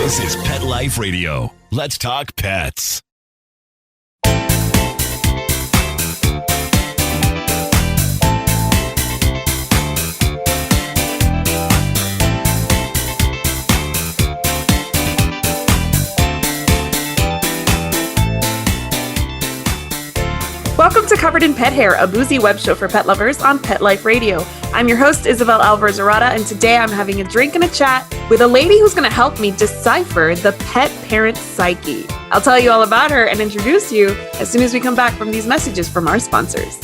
This is Pet Life Radio. Let's talk pets. Welcome to Covered in Pet Hair, a boozy web show for pet lovers on Pet Life Radio. I'm your host, Isabel and today I'm having a drink and a chat with a lady who's going to help me decipher the pet parent psyche. I'll tell you all about her and introduce you as soon as we come back from these messages from our sponsors.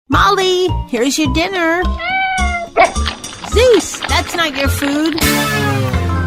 Molly, here's your dinner. Zeus, that's not your food.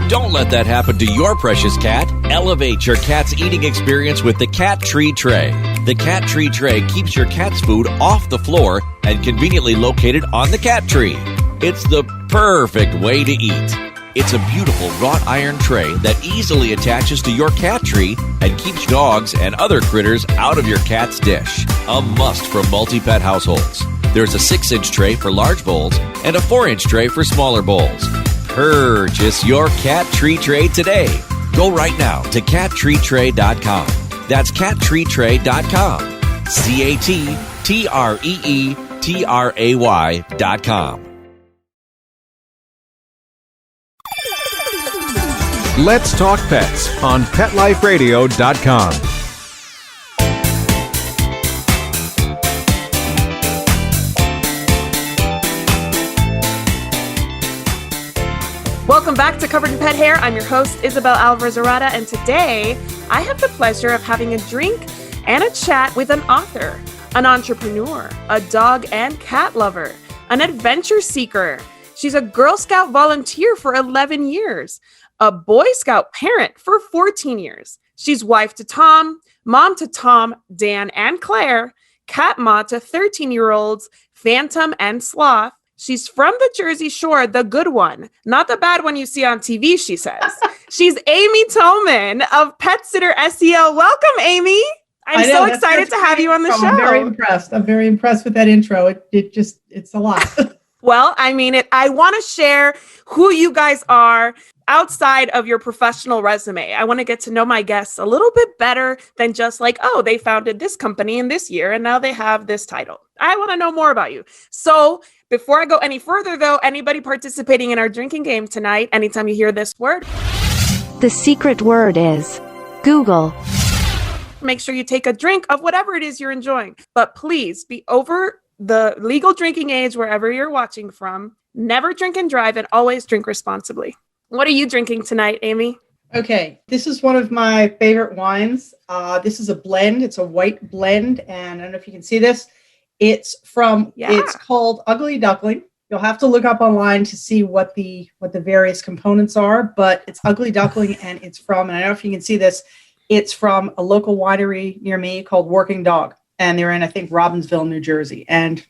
Don't let that happen to your precious cat. Elevate your cat's eating experience with the Cat Tree Tray. The Cat Tree Tray keeps your cat's food off the floor and conveniently located on the cat tree. It's the perfect way to eat. It's a beautiful wrought iron tray that easily attaches to your cat tree and keeps dogs and other critters out of your cat's dish. A must for multi-pet households. There's a 6-inch tray for large bowls and a 4-inch tray for smaller bowls. Purchase your Cat Tree Tray today. Go right now to cattreetray.com. That's cattreetray.com. cattreetray.com. Let's Talk Pets on PetLifeRadio.com. Welcome back to Covered in Pet Hair. I'm your host, Isabel Alvarez-Arada, and today I have the pleasure of having a drink and a chat with an author, an entrepreneur, a dog and cat lover, an adventure seeker. She's a Girl Scout volunteer for 11 years, a Boy Scout parent for 14 years. She's wife to Tom, mom to Tom, Dan, and Claire, cat ma to 13-year-olds, Phantom and Sloth. She's from the Jersey Shore, the good one, not the bad one you see on TV, she says. She's Amy Tolman of Pet Sitter SEL. Welcome, Amy. I'm so excited to have you on the show. I'm very impressed. I'm very impressed with that intro. It's a lot. Well, I want to share who you guys are outside of your professional resume. I want to get to know my guests a little bit better than just like, oh, they founded this company in this year and now they have this title. I want to know more about you. So before I go any further, though, anybody participating in our drinking game tonight, anytime you hear this word, the secret word is Google. Make sure you take a drink of whatever it is you're enjoying. But please be over the legal drinking age wherever you're watching from. Never drink and drive, and always drink responsibly. What are you drinking tonight, Amy? Okay, this is one of my favorite wines. This is a blend. It's a white blend, and I don't know if you can see this. It's called Ugly Duckling. You'll have to look up online to see what the various components are, but it's Ugly Duckling, and it's from, and I don't know if you can see this, it's from a local winery near me called Working Dog, and they're in, I think, Robbinsville, New Jersey, and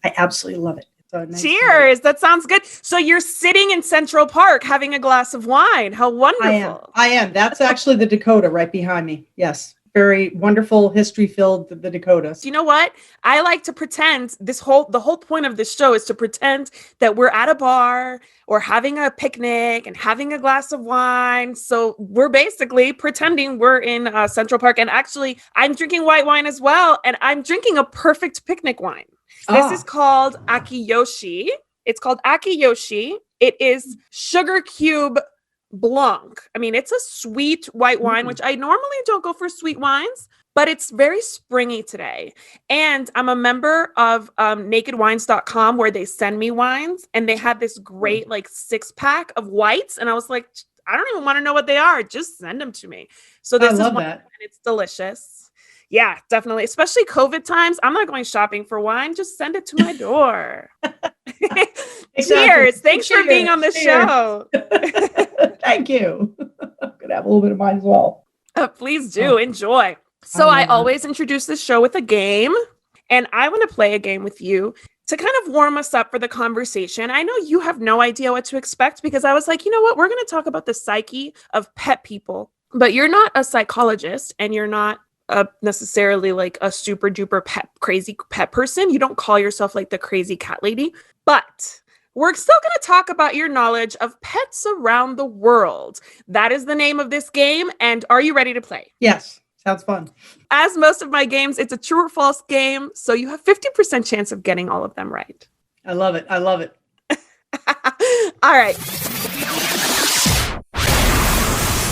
I absolutely love it. Nice. Cheers. That sounds good. So you're sitting in Central Park having a glass of wine. How wonderful. I am. That's actually the Dakota right behind me. Yes. Very wonderful, history-filled the Dakota. You know what? I like to pretend the whole point of this show is to pretend that we're at a bar or having a picnic and having a glass of wine. So we're basically pretending we're in Central Park. And actually, I'm drinking white wine as well. And I'm drinking a perfect picnic wine. This is called Akiyoshi. It's called Akiyoshi. It is sugar cube Blanc. I mean, it's a sweet white wine, which I normally don't go for sweet wines, but it's very springy today. And I'm a member of nakedwines.com where they send me wines, and they had this great 6-pack of whites. And I was like, I don't even want to know what they are. Just send them to me. So this is one, and it's delicious. Yeah, definitely. Especially COVID times. I'm not going shopping for wine. Just send it to my door. Exactly. Cheers. Thanks for being on the show. Thank you. I'm going to have a little bit of mine as well. Please do. Enjoy. So I always introduce this show with a game, and I want to play a game with you to kind of warm us up for the conversation. I know you have no idea what to expect because I was like, you know what? We're going to talk about the psyche of pet people, but you're not a psychologist and you're not necessarily like a super duper crazy pet person. You don't call yourself like the crazy cat lady, but we're still going to talk about your knowledge of pets around the world. That is the name of this game. And are you ready to play? Yes. Sounds fun. As most of my games, it's a true or false game. So you have 50% chance of getting all of them right. I love it. I love it. All right.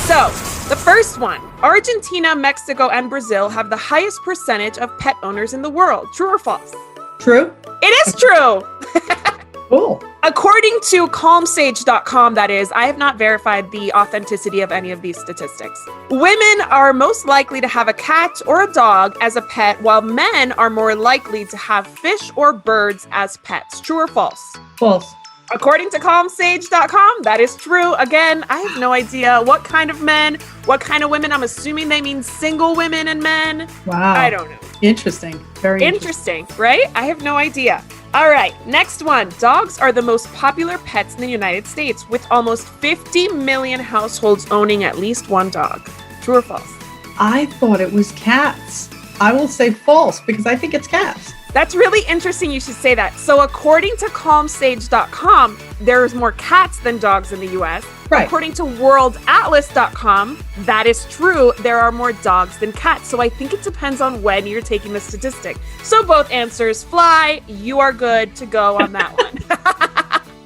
So the first one, Argentina, Mexico, and Brazil have the highest percentage of pet owners in the world. True or false? True. It is true. Cool. According to calmsage.com, that is, I have not verified the authenticity of any of these statistics. Women are most likely to have a cat or a dog as a pet, while men are more likely to have fish or birds as pets. True or false? False. According to calmsage.com, that is true. Again, I have no idea what kind of men, what kind of women. I'm assuming they mean single women and men. Wow. I don't know. Interesting. Very interesting, right? I have no idea. All right, next one. Dogs are the most popular pets in the United States, with almost 50 million households owning at least one dog. True or false? I thought it was cats. I will say false because I think it's cats. That's really interesting you should say that. So according to calmsage.com, there's more cats than dogs in the US. Right. According to worldatlas.com, that is true. There are more dogs than cats. So I think it depends on when you're taking the statistic. So both answers fly. You are good to go on that one.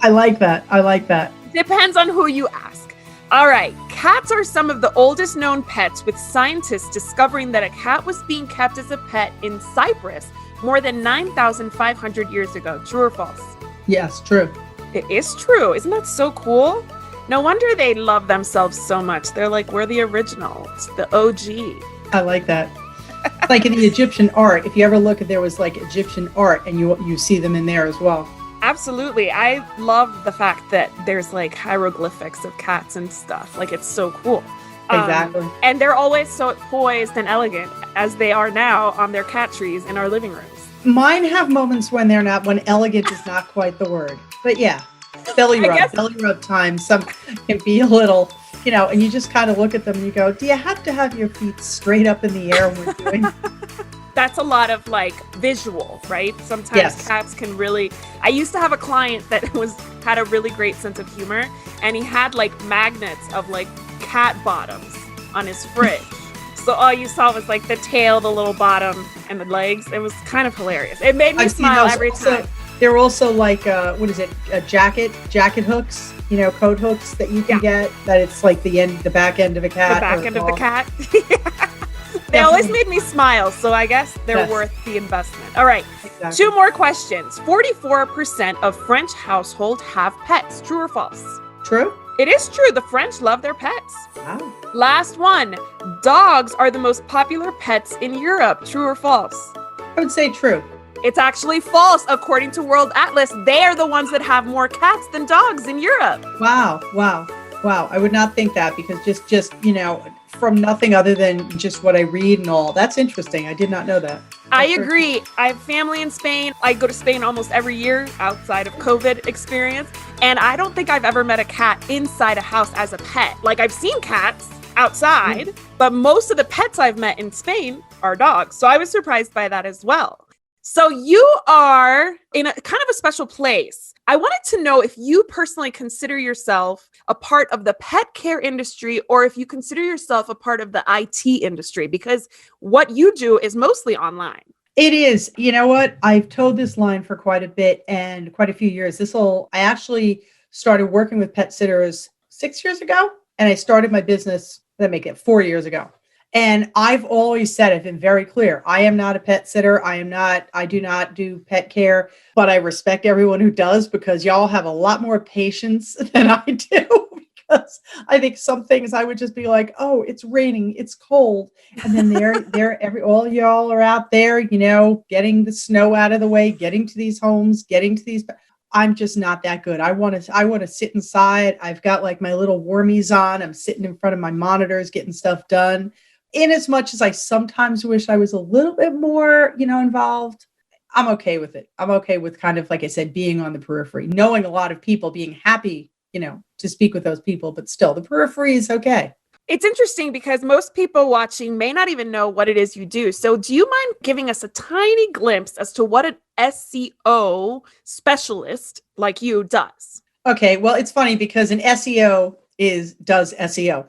I like that. I like that. Depends on who you ask. All right. Cats are some of the oldest known pets, with scientists discovering that a cat was being kept as a pet in Cyprus more than 9,500 years ago. True or false? Yes, true. It is true. Isn't that so cool? No wonder they love themselves so much. They're like, we're the original. It's the OG. I like that. Like in the Egyptian art, if you ever look at, there was like Egyptian art and you see them in there as well. Absolutely. I love the fact that there's like hieroglyphics of cats and stuff. Like, it's so cool. Exactly. And they're always so poised and elegant, as they are now on their cat trees in our living rooms. Mine have moments when they're not, when elegant is not quite the word. But yeah, belly rub time. Some can be a little, and you just kind of look at them and you go, do you have to have your feet straight up in the air when we're doing That's a lot of like visual, right? Sometimes cats can really. I used to have a client that had a really great sense of humor, and he had like magnets of like cat bottoms on his fridge. So all you saw was like the tail, the little bottom, and the legs. It was kind of hilarious. It made me smile every time. They're also like, jacket hooks, coat hooks that you can get, that it's like the back end of a cat. The back end of the cat. They always made me smile, so I guess they're worth the investment. All right, exactly. 2 more questions. 44% of French households have pets. True or false? True. It is true. The French love their pets. Wow. Last one. Dogs are the most popular pets in Europe. True or false? I would say true. It's actually false. According to World Atlas, they are the ones that have more cats than dogs in Europe. Wow. I would not think that, because just from nothing other than just what I read and all. That's interesting. I did not know that. I agree. I have family in Spain. I go to Spain almost every year outside of COVID experience. And I don't think I've ever met a cat inside a house as a pet. Like, I've seen cats outside, but most of the pets I've met in Spain are dogs. So I was surprised by that as well. So you are in a kind of a special place. I wanted to know if you personally consider yourself a part of the pet care industry, or if you consider yourself a part of the IT industry, because what you do is mostly online. It is. You know what? I've told this line for quite a bit and quite a few years. I actually started working with pet sitters 6 years ago, and I started my business, 4 years ago. And I've always said, I've been very clear, I am not a pet sitter. I do not do pet care, but I respect everyone who does, because y'all have a lot more patience than I do. Because I think some things I would just be like, oh, it's raining, it's cold. And then all y'all are out there, getting the snow out of the way, getting to these homes, I'm just not that good. I want to sit inside. I've got like my little warmies on. I'm sitting in front of my monitors, getting stuff done. In as much as I sometimes wish I was a little bit more, involved, I'm okay with it. I'm okay with kind of, like I said, being on the periphery, knowing a lot of people, being happy, to speak with those people, but still the periphery is okay. It's interesting because most people watching may not even know what it is you do. So do you mind giving us a tiny glimpse as to what an SEO specialist like you does? Okay, well, it's funny because an SEO does SEO.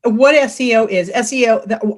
What SEO is,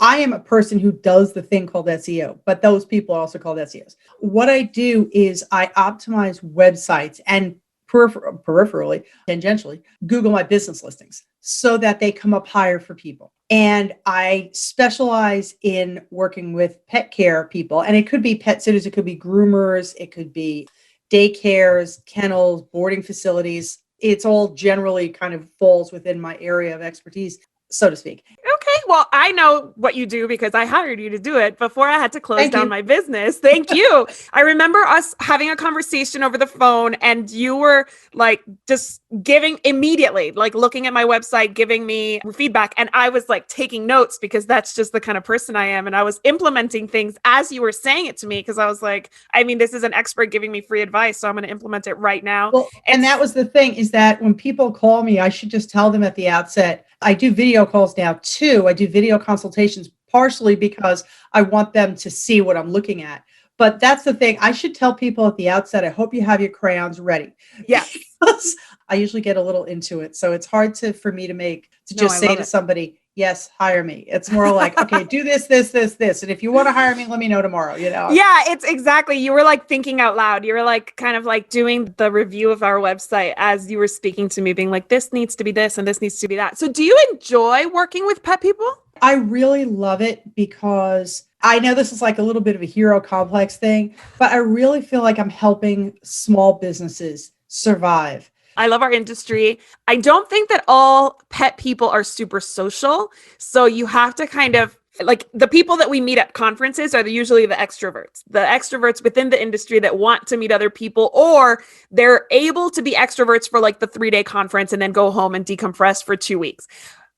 I am a person who does the thing called SEO, but those people are also called SEOs. What I do is I optimize websites and peripherally, tangentially, Google My Business listings so that they come up higher for people. And I specialize in working with pet care people. And it could be pet sitters, it could be groomers, it could be daycares, kennels, boarding facilities. It's all generally kind of falls within my area of expertise, so to speak. Okay, well, I know what you do because I hired you to do it before I had to close Thank down you. my business. Thank you. I remember us having a conversation over the phone and you were like just giving immediately, like looking at my website, giving me feedback. And I was like taking notes because that's just the kind of person I am. And I was implementing things as you were saying it to me because I was like, I mean, this is an expert giving me free advice, so I'm going to implement it right now. Well, and that was the thing, is that when people call me, I should just tell them at the outset, I do video calls now too. I do video consultations partially because I want them to see what I'm looking at. But that's the thing. I should tell people at the outset, I hope you have your crayons ready. Yes. Because I usually get a little into it. So it's hard for me to just say to somebody, yes, hire me. It's more like, okay, do this, this, this, this. And if you want to hire me, let me know tomorrow, Yeah, it's exactly. You were like thinking out loud. You were like kind of like doing the review of our website as you were speaking to me, being like, this needs to be this and this needs to be that. So do you enjoy working with pet people? I really love it because I know this is like a little bit of a hero complex thing, but I really feel like I'm helping small businesses survive. I love our industry. I don't think that all pet people are super social. So you have to kind of like the people that we meet at conferences are usually the extroverts within the industry that want to meet other people, or they're able to be extroverts for like the 3-day conference and then go home and decompress for 2 weeks.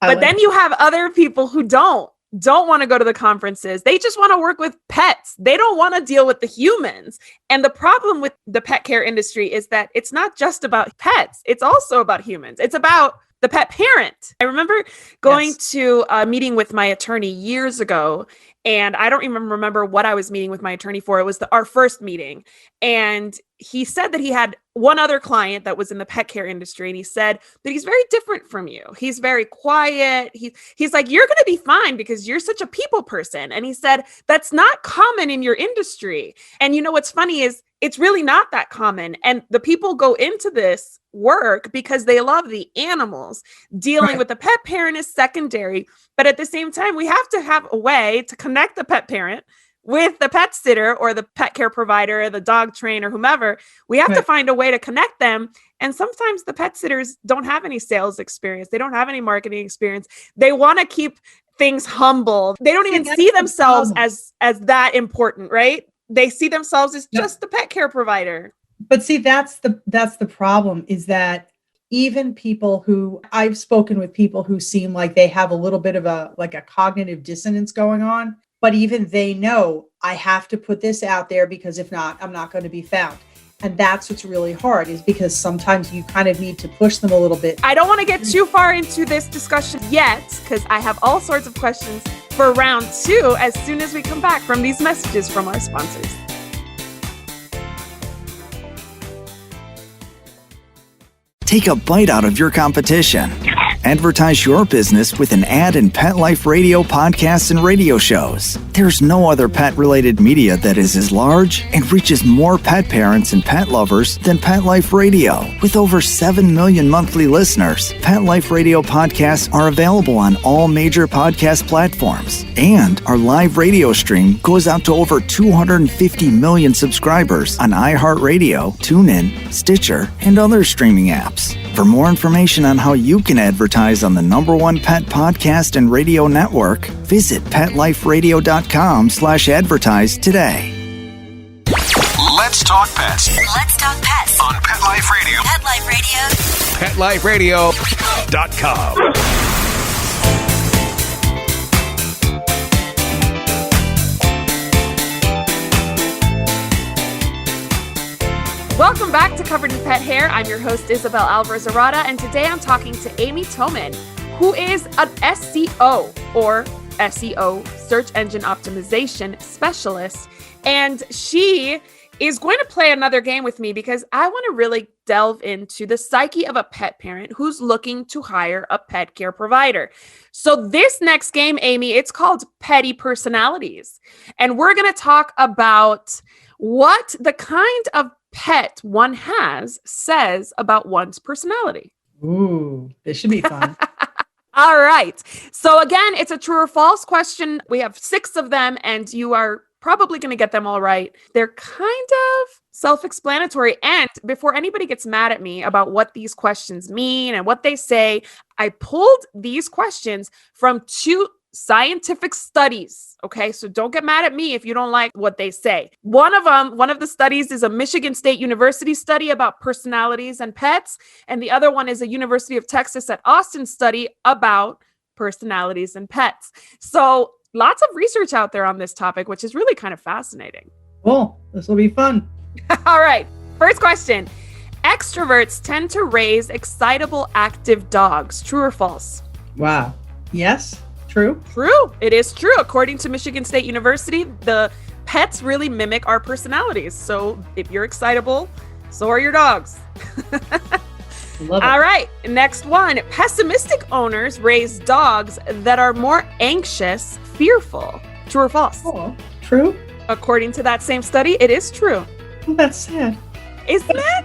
But then you have other people who don't want to go to the conferences. They just want to work with pets. They don't want to deal with the humans. And the problem with the pet care industry is that it's not just about pets. It's also about humans. It's about the pet parent. I remember going to a meeting with my attorney years ago, and I don't even remember what I was meeting with my attorney for. It was our first meeting. And he said that he had one other client that was in the pet care industry. And he said that he's very different from you. He's very quiet. He's like, you're going to be fine because you're such a people person. And he said, that's not common in your industry. And you know, what's funny is it's really not that common. And the people go into this work because they love the animals. Dealing with the pet parent is secondary. But at the same time, we have to have a way to connect the pet parent with the pet sitter or the pet care provider, the dog trainer, whomever. We have to find a way to connect them. And sometimes the pet sitters don't have any sales experience. They don't have any marketing experience. They want to keep things humble. They don't even see themselves as that important, right? They see themselves as just the pet care provider. But see, that's the problem, is that even people who I've spoken with people who seem like they have a little bit of a cognitive dissonance going on, but even they know I have to put this out there because if not, I'm not going to be found. And that's what's really hard, is because sometimes you kind of need to push them a little bit. I don't want to get too far into this discussion yet, because I have all sorts of questions for round 2 as soon as we come back from these messages from our sponsors. Take a bite out of your competition. Advertise your business with an ad in Pet Life Radio podcasts and radio shows. There's no other pet-related media that is as large and reaches more pet parents and pet lovers than Pet Life Radio. With over 7 million monthly listeners, Pet Life Radio podcasts are available on all major podcast platforms. And our live radio stream goes out to over 250 million subscribers on iHeartRadio, TuneIn, Stitcher, and other streaming apps. For more information on how you can advertise on the #1 pet podcast and radio network, visit PetLifeRadio.com/advertise today. Let's talk pets Let's talk pets on Pet Life Radio. Pet Life Radio. PetLifeRadio.com. Welcome back to Covered in Pet Hair. I'm your host, Isabel Alvarez-Arada, and today I'm talking to Amy Toman. who is an SEO or SEO, search engine optimization specialist. And she is going to play another game with me because I want to really delve into the psyche of a pet parent who's looking to hire a pet care provider. So this next game, Amy, it's called Petty Personalities. And we're going to talk about what the kind of pet one has says about one's personality. Ooh, this should be fun. All right. So again, it's a true or false question. We have 6 of them, and you are probably going to get them all right. They're kind of self-explanatory. And before anybody gets mad at me about what these questions mean and what they say, I pulled these questions from 2 scientific studies. Okay. So don't get mad at me if you don't like what they say. One of the studies is a Michigan State University study about personalities and pets. And the other one is a University of Texas at Austin study about personalities and pets. So lots of research out there on this topic, which is really kind of fascinating. Cool. This will be fun. All right. First question. Extroverts tend to raise excitable, active dogs. True or false? Wow. Yes. True. True. It is true. According to Michigan State University, the pets really mimic our personalities. So if you're excitable, so are your dogs. Love it. All right. Next one. Pessimistic owners raise dogs that are more anxious, fearful. True or false? Oh, true. According to that same study, it is true. Oh, that's sad. Isn't it?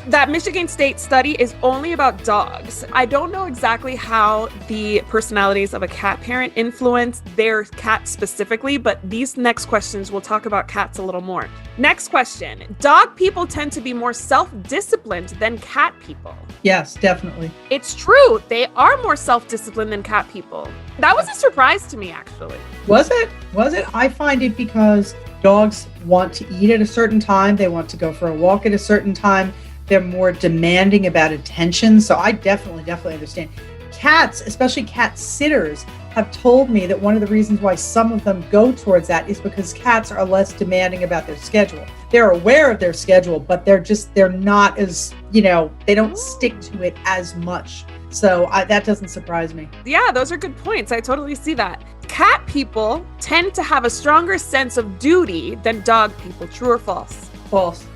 That Michigan State study is only about dogs. I don't know exactly how the personalities of a cat parent influence their cat specifically, but these next questions will talk about cats a little more. Next question. Dog people tend to be more self-disciplined than cat people. Yes, definitely. It's true. They are more self-disciplined than cat people. That was a surprise to me, actually. Was it? Was it? I find it because dogs want to eat at a certain time. They want to go for a walk at a certain time. They're more demanding about attention. So I definitely understand. Cats, especially cat sitters, have told me that one of the reasons why some of them go towards that is because cats are less demanding about their schedule. They're aware of their schedule, but they're not as, they don't stick to it as much. So that doesn't surprise me. Yeah, those are good points. I totally see that. Cat people tend to have a stronger sense of duty than dog people. True or false? False.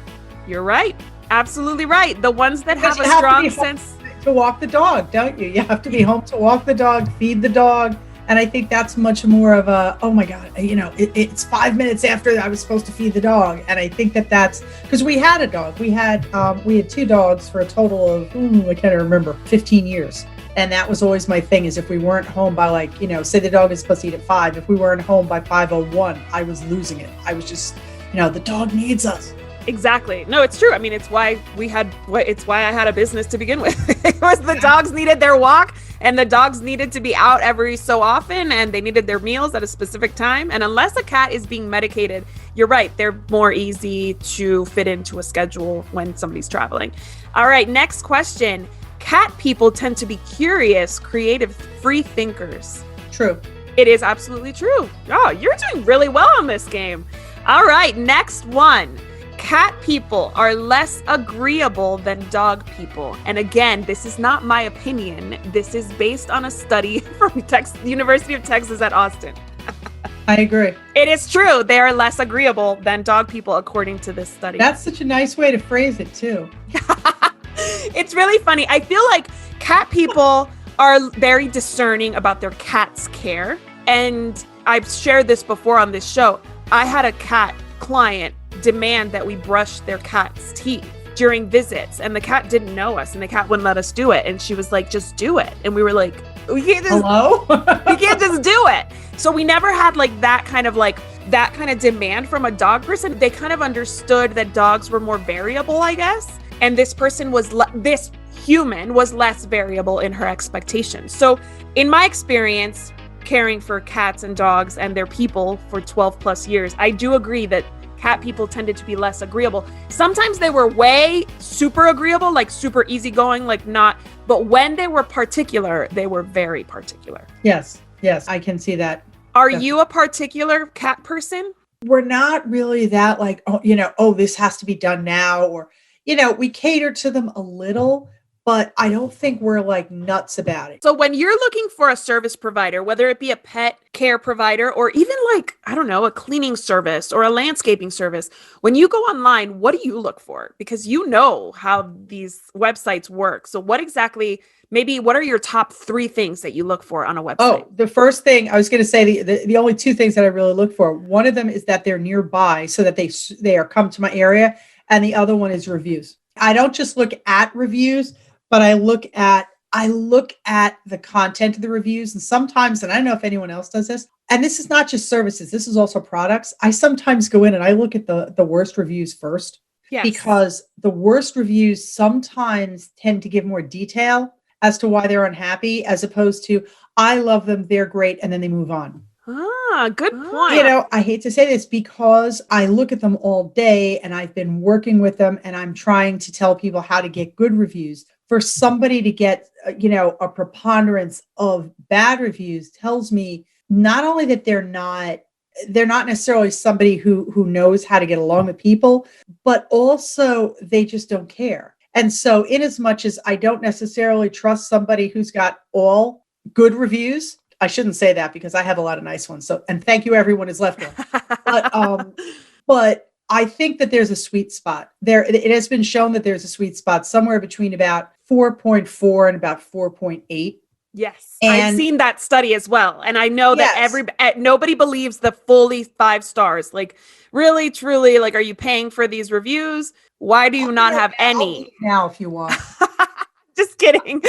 You're right. Absolutely right. The ones that have a strong sense to walk the dog, don't you? You have to be home to walk the dog, feed the dog. And I think that's much more of a, oh my God, it's 5 minutes after I was supposed to feed the dog. And I think that's because we had a dog. We had 2 dogs for a total of, I can't remember, 15 years. And that was always my thing, is if we weren't home by say the dog is supposed to eat at 5. If we weren't home by 5:01, I was losing it. I was just, the dog needs us. Exactly. No, it's true. I mean, it's why I had a business to begin with. It was the dogs needed their walk, and the dogs needed to be out every so often, and they needed their meals at a specific time. And unless a cat is being medicated, you're right, they're more easy to fit into a schedule when somebody's traveling. All right, next question. Cat people tend to be curious, creative, free thinkers. True. It is absolutely true. Oh, you're doing really well on this game. All right, next one. Cat people are less agreeable than dog people. And again, this is not my opinion. This is based on a study from University of Texas at Austin. I agree. It is true. They are less agreeable than dog people, according to this study. That's such a nice way to phrase it, too. It's really funny. I feel like cat people are very discerning about their cat's care. And I've shared this before on this show. I had a cat client demand that we brush their cat's teeth during visits, and the cat didn't know us, and the cat wouldn't let us do it, and she was like, just do it. And we were like, we can't just, hello? We can't just do it. So we never had that kind of demand from a dog person. They kind of understood that dogs were more variable, I guess, and this person was this human was less variable in her expectations. So in my experience caring for cats and dogs and their people for 12 plus years, I do agree that cat people tended to be less agreeable. Sometimes they were way super agreeable, super easygoing, but when they were particular, they were very particular. Yes, I can see that. Are you a particular cat person? We're not really that this has to be done now, or, we cater to them a little, but I don't think we're like nuts about it. So when you're looking for a service provider, whether it be a pet care provider or even like, I don't know, a cleaning service or a landscaping service, when you go online, what do you look for? Because you know how these websites work. So what exactly, maybe what are your top 3 things that you look for on a website? Oh, the first thing I was going to say, the only 2 things that I really look for. One of them is that they're nearby so that they are come to my area. And the other one is reviews. I don't just look at reviews, but I look at the content of the reviews. And sometimes, and I don't know if anyone else does this, and this is not just services, this is also products. I sometimes go in and I look at the worst reviews first. Yes. Because the worst reviews sometimes tend to give more detail as to why they're unhappy, as opposed to, I love them, they're great, and then they move on. Good point. You know, I hate to say this because I look at them all day and I've been working with them and I'm trying to tell people how to get good reviews. For somebody to get, a preponderance of bad reviews tells me not only that they're not necessarily somebody who knows how to get along with people, but also they just don't care. And so in as much as I don't necessarily trust somebody who's got all good reviews, I shouldn't say that because I have a lot of nice ones. So, and thank you everyone who's left one. But I think that there's a sweet spot there. It has been shown that there's a sweet spot somewhere between about 4.4 and about 4.8. Yes. I've seen that study as well. And I know that nobody believes the fully 5 stars. Like really, truly, like, are you paying for these reviews? Why do you not have any? Now, if you want. Just kidding.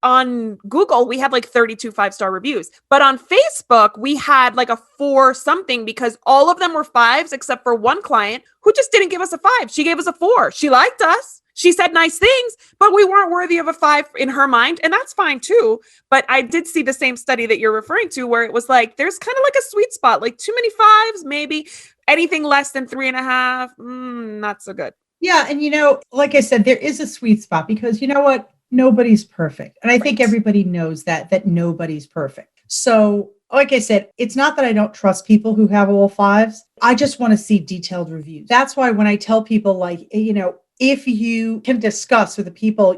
On Google, we had like 32 5-star reviews, but on Facebook, we had like a 4 something because all of them were 5s except for one client who just didn't give us a 5. She gave us a 4. She liked us. She said nice things, but we weren't worthy of a 5 in her mind. And that's fine too. But I did see the same study that you're referring to where it was like, there's kind of like a sweet spot, like too many 5s, maybe anything less than 3.5. Not so good. Yeah. And like I said, there is a sweet spot because you know what? Nobody's perfect. And I think everybody knows that nobody's perfect. So like I said, it's not that I don't trust people who have all 5s. I just want to see detailed reviews. That's why when I tell people like, if you can discuss with the people,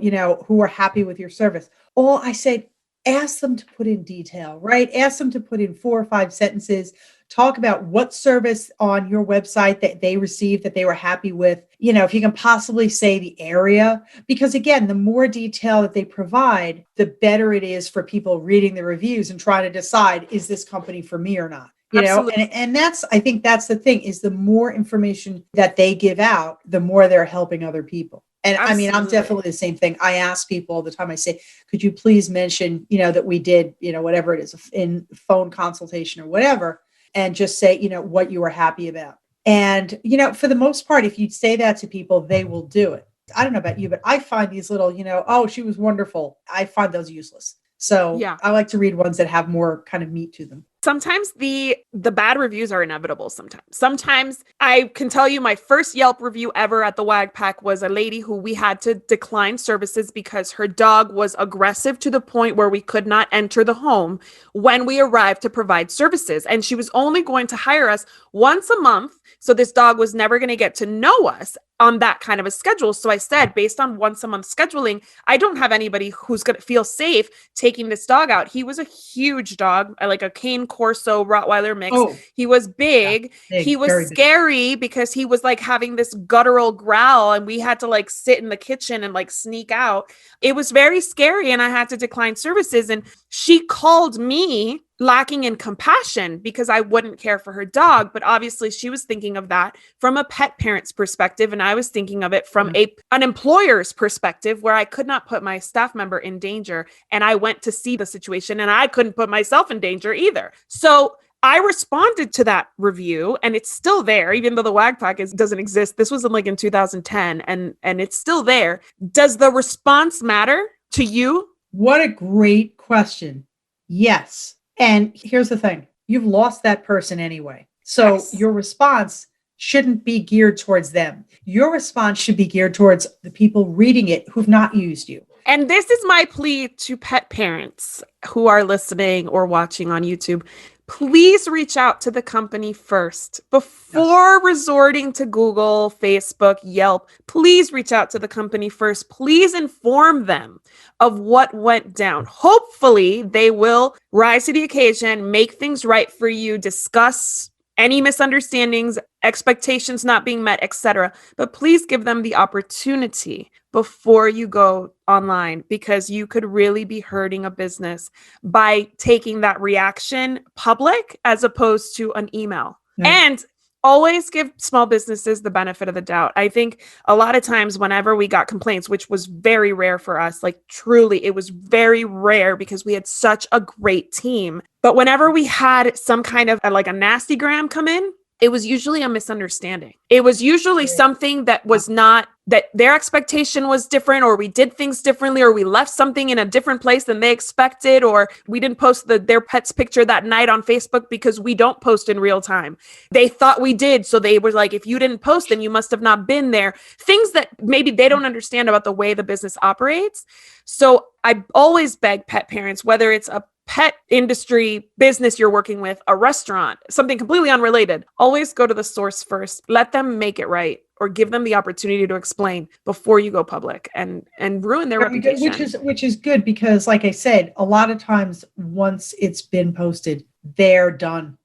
who are happy with your service, I say, ask them to put in detail, right? Ask them to put in 4 or 5 sentences, talk about what service on your website that they received that they were happy with. If you can possibly say the area, because again, the more detail that they provide, the better it is for people reading the reviews and trying to decide, is this company for me or not? And I think that's the thing is the more information that they give out, the more they're helping other people. And absolutely. I mean, I'm definitely the same thing. I ask people all the time, I say, could you please mention, that we did, whatever it is in phone consultation or whatever, and just say, what you were happy about. And, for the most part, if you say that to people, they will do it. I don't know about you, but I find these little, oh, she was wonderful. I find those useless. So yeah. I like to read ones that have more kind of meat to them. Sometimes the bad reviews are inevitable sometimes. I can tell you my first Yelp review ever at the Wag Pack was a lady who we had to decline services because her dog was aggressive to the point where we could not enter the home when we arrived to provide services. And she was only going to hire us once a month. So this dog was never going to get to know us on that kind of a schedule. So I said, based on once a month scheduling, I don't have anybody who's going to feel safe taking this dog out. He was a huge dog, like a Cane Corso Rottweiler mix. Oh, he was big. Yeah, big. He was scary because he was like having this guttural growl and we had to like sit in the kitchen and like sneak out. It was very scary and I had to decline services. And she called me lacking in compassion because I wouldn't care for her dog. But obviously she was thinking of that from a pet parent's perspective. And I was thinking of it from an employer's perspective where I could not put my staff member in danger. And I went to see the situation and I couldn't put myself in danger either. So I responded to that review and it's still there, even though the Wag Pack doesn't exist. This was in 2010 and it's still there. Does the response matter to you? What a great question. Yes. And here's the thing, you've lost that person anyway. So Your response shouldn't be geared towards them. Your response should be geared towards the people reading it who've not used you. And this is my plea to pet parents who are listening or watching on YouTube. please reach out to the company first before resorting to Google, Facebook, Yelp. Please reach out to the company first. Please inform them of what went down. Hopefully, they will rise to the occasion, make things right for you, discuss any misunderstandings, expectations not being met, etc. But please give them the opportunity before you go online, because you could really be hurting a business by taking that reaction public as opposed to an email. And always give small businesses the benefit of the doubt. I think a lot of times whenever we got complaints, which was very rare for us, like truly, it was very rare because we had such a great team. But whenever we had some kind of like a nasty gram come in, it was usually a misunderstanding. It was usually something that was not, that their expectation was different, or we did things differently, or we left something in a different place than they expected, or we didn't post their pet's picture that night on Facebook because we don't post in real time. They thought we did. So they were like, if you didn't post, then you must have not been there. Things that maybe they don't understand about the way the business operates. So I always beg pet parents, whether it's a pet industry business you're working with, a restaurant, something completely unrelated, always go to the source first. Let them make it right, or give them the opportunity to explain before you go public and ruin their reputation. Which is good, because like I said, a lot of times once it's been posted, they're done,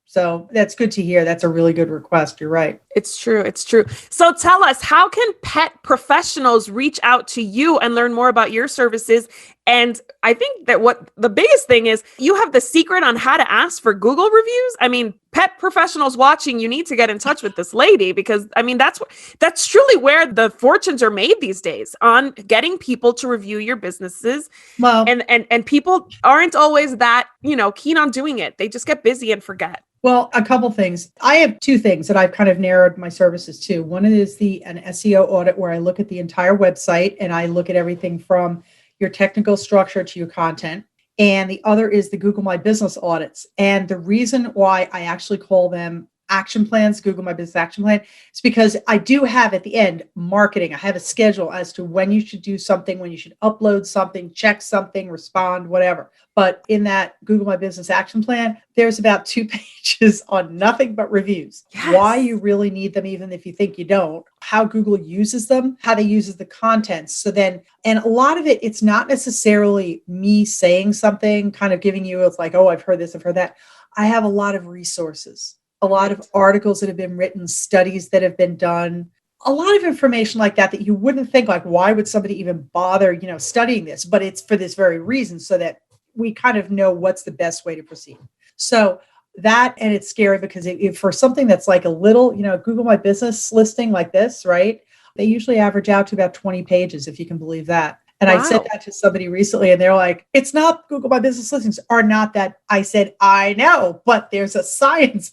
So that's good to hear. That's a really good request. You're right. It's true. It's true. So tell us, how can pet professionals reach out to you and learn more about your services? And I think that what the biggest thing is, you have the secret on how to ask for Google reviews. I mean, pet professionals watching, you need to get in touch with this lady, because I mean, that's truly where the fortunes are made these days, on getting people to review your businesses. Well, and people aren't always that, keen on doing it. They just get busy and forget. Well, a couple things. I have two things that I've kind of narrowed my services to. One is an SEO audit, where I look at the entire website and I look at everything from your technical structure to your content. And the other is the Google My Business audits. And the reason why I actually call them action plans, Google My Business action plan, is because I do have at the end marketing. I have a schedule as to when you should do something, when you should upload something, check something, respond, whatever. But in that Google My Business action plan, there's about 2 pages on nothing but reviews. Yes. Why you really need them, even if you think you don't, how Google uses them, how they uses the content. So then, and a lot of it's not necessarily me saying something, kind of giving you, it's like, oh, I've heard this, I've heard that. I have a lot of resources, a lot of articles that have been written, studies that have been done, a lot of information like that you wouldn't think, like, why would somebody even bother, studying this? But it's for this very reason, so that we kind of know what's the best way to proceed. So that, and it's scary because if for something that's like a little, Google My Business listing like this, right? They usually average out to about 20 pages, if you can believe that. And wow. I said that to somebody recently, and they're like, it's not Google My Business listings are not that. I said, I know, but there's a science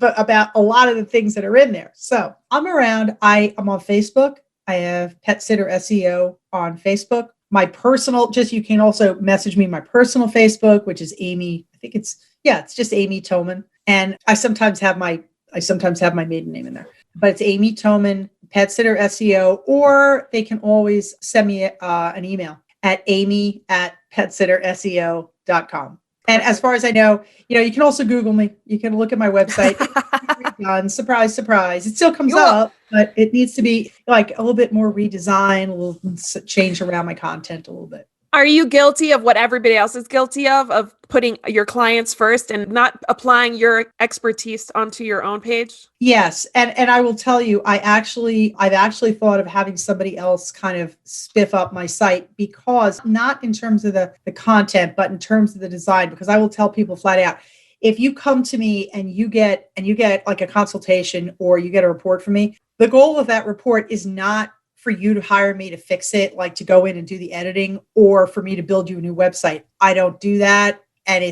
about a lot of the things that are in there. So I'm around. I'm on Facebook. I have Pet Sitter SEO on Facebook. My personal, you can also message me my personal Facebook, which is Amy. I think it's just Amy Toman. And I sometimes have my maiden name in there, but it's Amy Toman, Pet Sitter SEO, or they can always send me an email at amy@petsitterseo.com. And as far as I know, you can also Google me. You can look at my website. Redone. Surprise, surprise. It still comes up, but it needs to be like a little bit more redesigned, a little change around my content a little bit. Are you guilty of what everybody else is guilty of putting your clients first and not applying your expertise onto your own page? Yes. And I will tell you, I've actually thought of having somebody else kind of spiff up my site, because not in terms of the content, but in terms of the design, because I will tell people flat out, if you come to me and you get like a consultation or you get a report from me, the goal of that report is not for you to hire me to fix it, like to go in and do the editing, or for me to build you a new website. I don't do that. And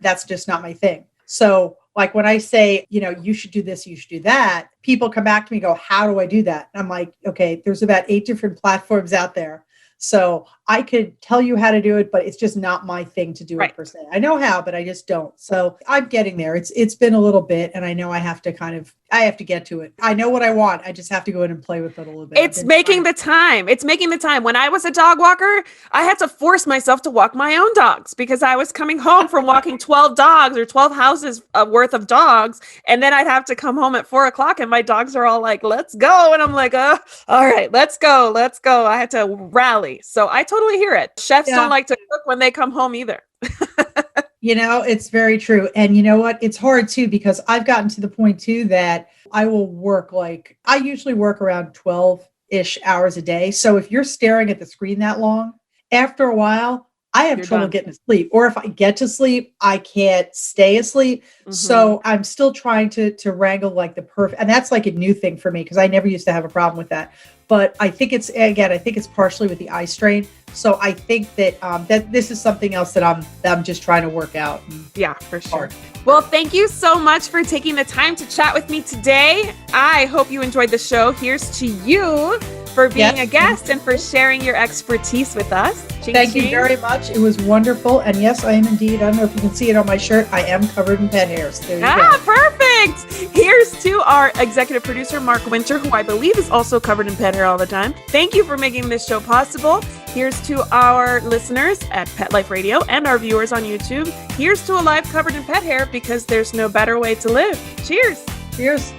that's just not my thing. So like when I say, you should do this, you should do that, people come back to me and go, how do I do that? And I'm like, okay, there's about 8 different platforms out there. So I could tell you how to do it, but it's just not my thing to do it per se. I know how, but I just don't. So I'm getting there. It's been a little bit, and I know I have to I have to get to it. I know what I want. I just have to go in and play with it a little bit. It's making the time. It's making the time. When I was a dog walker, I had to force myself to walk my own dogs because I was coming home from walking 12 dogs or 12 houses worth of dogs. And then I'd have to come home at 4:00 and my dogs are all like, let's go. And I'm like, all right, let's go. Let's go. I had to rally. So I totally hear it. Chefs don't like to cook when they come home either. It's very true. And you know what? It's hard too, because I've gotten to the point too that I will work I usually work around 12-ish hours a day. So if you're staring at the screen that long, after a while, I have trouble getting to sleep. Or if I get to sleep, I can't stay asleep. Mm-hmm. So I'm still trying to wrangle the perfect, and that's a new thing for me because I never used to have a problem with that. But I think it's partially with the eye strain. So I think that that this is something else that I'm just trying to work out. Yeah, for sure. Well, thank you so much for taking the time to chat with me today. I hope you enjoyed the show. Here's to you for being a guest and for sharing your expertise with us. Thank you very much. It was wonderful. And yes, I am indeed. I don't know if you can see it on my shirt. I am covered in pet hairs. There you go. Perfect. Here's to our executive producer, Mark Winter, who I believe is also covered in pet hair all the time. Thank you for making this show possible. Here's to our listeners at Pet Life Radio and our viewers on YouTube. Here's to a life covered in pet hair because there's no better way to live. Cheers. Cheers.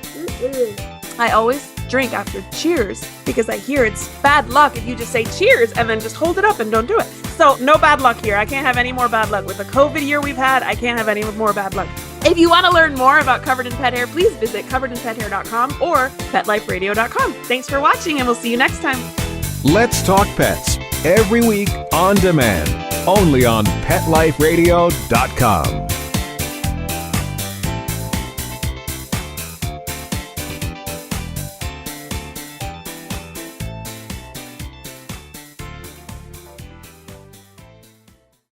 I always drink after cheers because I hear it's bad luck if you just say cheers and then just hold it up and don't do it. So no bad luck here. I can't have any more bad luck. With the COVID year we've had, I can't have any more bad luck. If you want to learn more about Covered in Pet Hair, please visit coveredinpethair.com or petliferadio.com. Thanks for watching, and we'll see you next time. Let's Talk Pets, every week on demand, only on petliferadio.com.